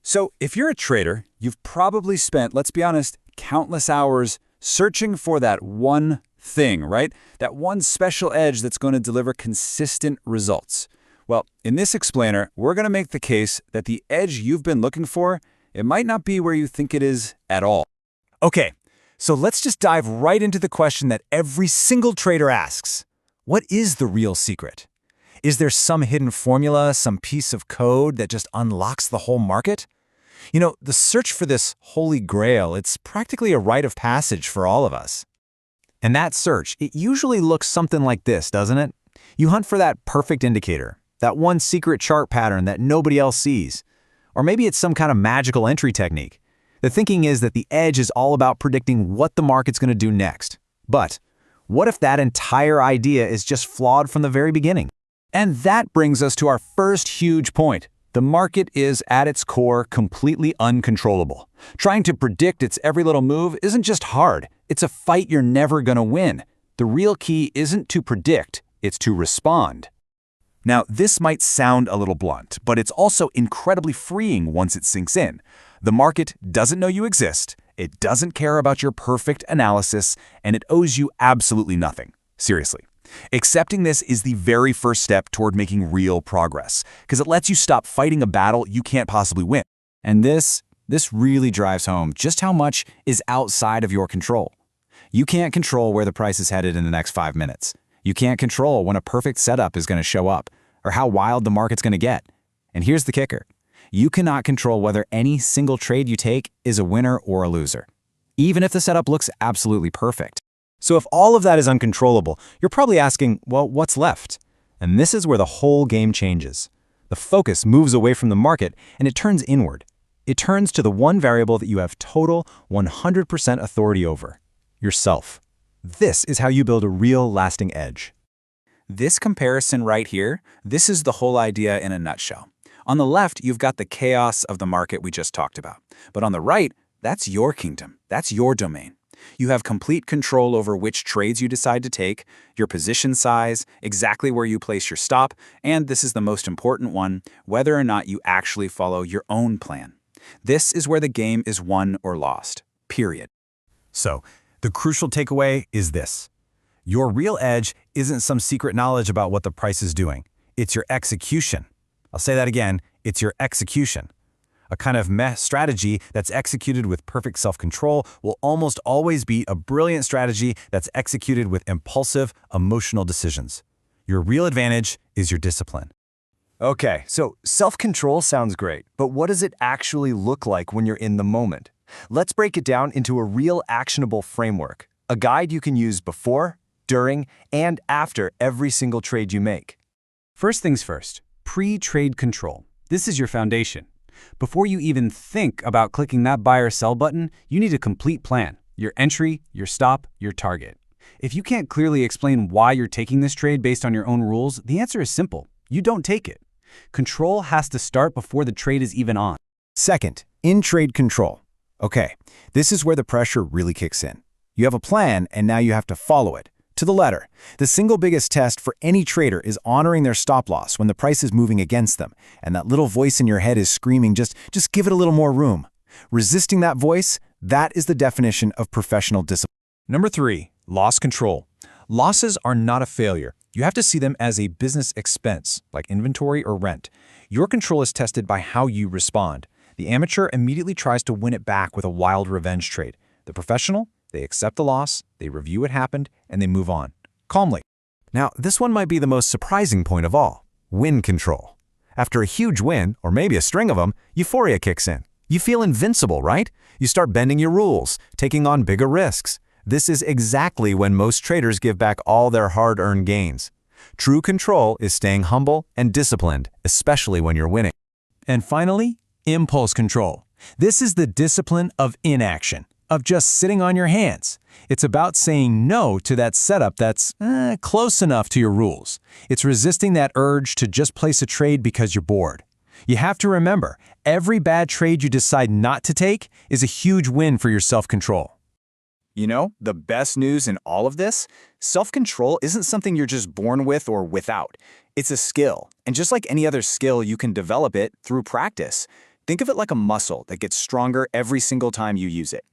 So if you're a trader, you've probably spent, let's be honest, countless hours searching for that one thing, right? That one special edge that's going to deliver consistent results. Well, in this explainer, we're going to make the case that the edge you've been looking for, it might not be where you think it is at all. Okay, so let's just dive right into the question that every single trader asks. What is the real secret? Is there some hidden formula, some piece of code that just unlocks the whole market? You know, the search for this holy grail, it's practically a rite of passage for all of us. And that search, it usually looks something like this, doesn't it? You hunt for that perfect indicator, that one secret chart pattern that nobody else sees. Or maybe it's some kind of magical entry technique. The thinking is that the edge is all about predicting what the market's going to do next. But what if that entire idea is just flawed from the very beginning? And that brings us to our first huge point. The market is, at its core, completely uncontrollable. Trying to predict its every little move isn't just hard. It's a fight you're never going to win. The real key isn't to predict, it's to respond. Now, this might sound a little blunt, but it's also incredibly freeing once it sinks in. The market doesn't know you exist, it doesn't care about your perfect analysis, and it owes you absolutely nothing. Seriously. Accepting this is the very first step toward making real progress, because it lets you stop fighting a battle you can't possibly win. And this really drives home just how much is outside of your control. You can't control where the price is headed in the next 5 minutes. You can't control when a perfect setup is going to show up, or how wild the market's going to get. And here's the kicker. You cannot control whether any single trade you take is a winner or a loser, even if the setup looks absolutely perfect. So if all of that is uncontrollable, you're probably asking, well, what's left? And this is where the whole game changes. The focus moves away from the market and it turns inward. It turns to the one variable that you have total 100% authority over, yourself. This is how you build a real lasting edge. This comparison right here, this is the whole idea in a nutshell. On the left, you've got the chaos of the market we just talked about. But on the right, that's your kingdom. That's your domain. You have complete control over which trades you decide to take, your position size, exactly where you place your stop, and this is the most important one, whether or not you actually follow your own plan. This is where the game is won or lost. Period. So, the crucial takeaway is this. Your real edge isn't some secret knowledge about what the price is doing. It's your execution. I'll say that again, it's your execution. A kind of meh strategy that's executed with perfect self-control will almost always beat a brilliant strategy that's executed with impulsive, emotional decisions. Your real advantage is your discipline. Okay, so self-control sounds great, but what does it actually look like when you're in the moment? Let's break it down into a real actionable framework, a guide you can use before, during, and after every single trade you make. First things first, pre-trade control. This is your foundation. Before you even think about clicking that buy or sell button, you need a complete plan, your entry, your stop, your target. If you can't clearly explain why you're taking this trade based on your own rules, the answer is simple. You don't take it. Control has to start before the trade is even on. Second, in-trade control. Okay, this is where the pressure really kicks in. You have a plan and now you have to follow it. To the letter. The single biggest test for any trader is honoring their stop loss when the price is moving against them, and that little voice in your head is screaming, just give it a little more room. Resisting that voice, that is the definition of professional discipline. Number 3, loss control. Losses are not a failure. You have to see them as a business expense, like inventory or rent. Your control is tested by how you respond. The amateur immediately tries to win it back with a wild revenge trade. The professional, they accept the loss, they review what happened, and they move on, calmly. Now, this one might be the most surprising point of all, win control. After a huge win, or maybe a string of them, euphoria kicks in. You feel invincible, right? You start bending your rules, taking on bigger risks. This is exactly when most traders give back all their hard-earned gains. True control is staying humble and disciplined, especially when you're winning. And finally, impulse control. This is the discipline of inaction, of just sitting on your hands. It's about saying no to that setup that's close enough to your rules. It's resisting that urge to just place a trade because you're bored. You have to remember, every bad trade you decide not to take is a huge win for your self-control. You know, the best news in all of this? Self-control isn't something you're just born with or without. It's a skill. And just like any other skill, you can develop it through practice. Think of it like a muscle that gets stronger every single time you use it.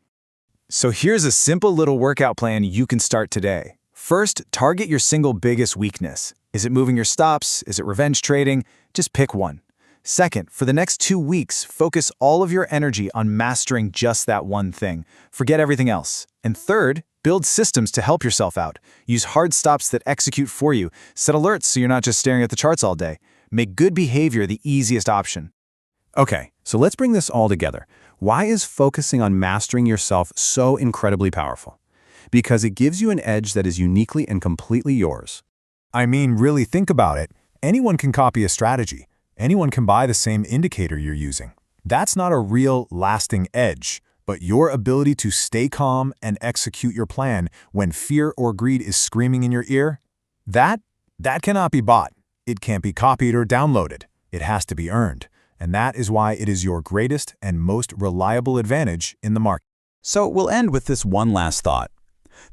So here's a simple little workout plan you can start today. First, target your single biggest weakness. Is it moving your stops? Is it revenge trading? Just pick one. Second, for the next 2 weeks, focus all of your energy on mastering just that one thing. Forget everything else. And third, build systems to help yourself out. Use hard stops that execute for you. Set alerts so you're not just staring at the charts all day. Make good behavior the easiest option. Okay, so let's bring this all together. Why is focusing on mastering yourself so incredibly powerful? Because it gives you an edge that is uniquely and completely yours. I mean, really think about it. Anyone can copy a strategy. Anyone can buy the same indicator you're using. That's not a real, lasting edge, but your ability to stay calm and execute your plan when fear or greed is screaming in your ear, that cannot be bought. It can't be copied or downloaded. It has to be earned. And that is why it is your greatest and most reliable advantage in the market. So we'll end with this one last thought.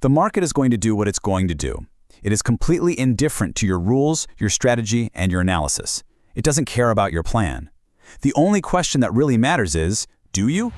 The market is going to do what it's going to do. It is completely indifferent to your rules, your strategy, and your analysis. It doesn't care about your plan. The only question that really matters is, do you?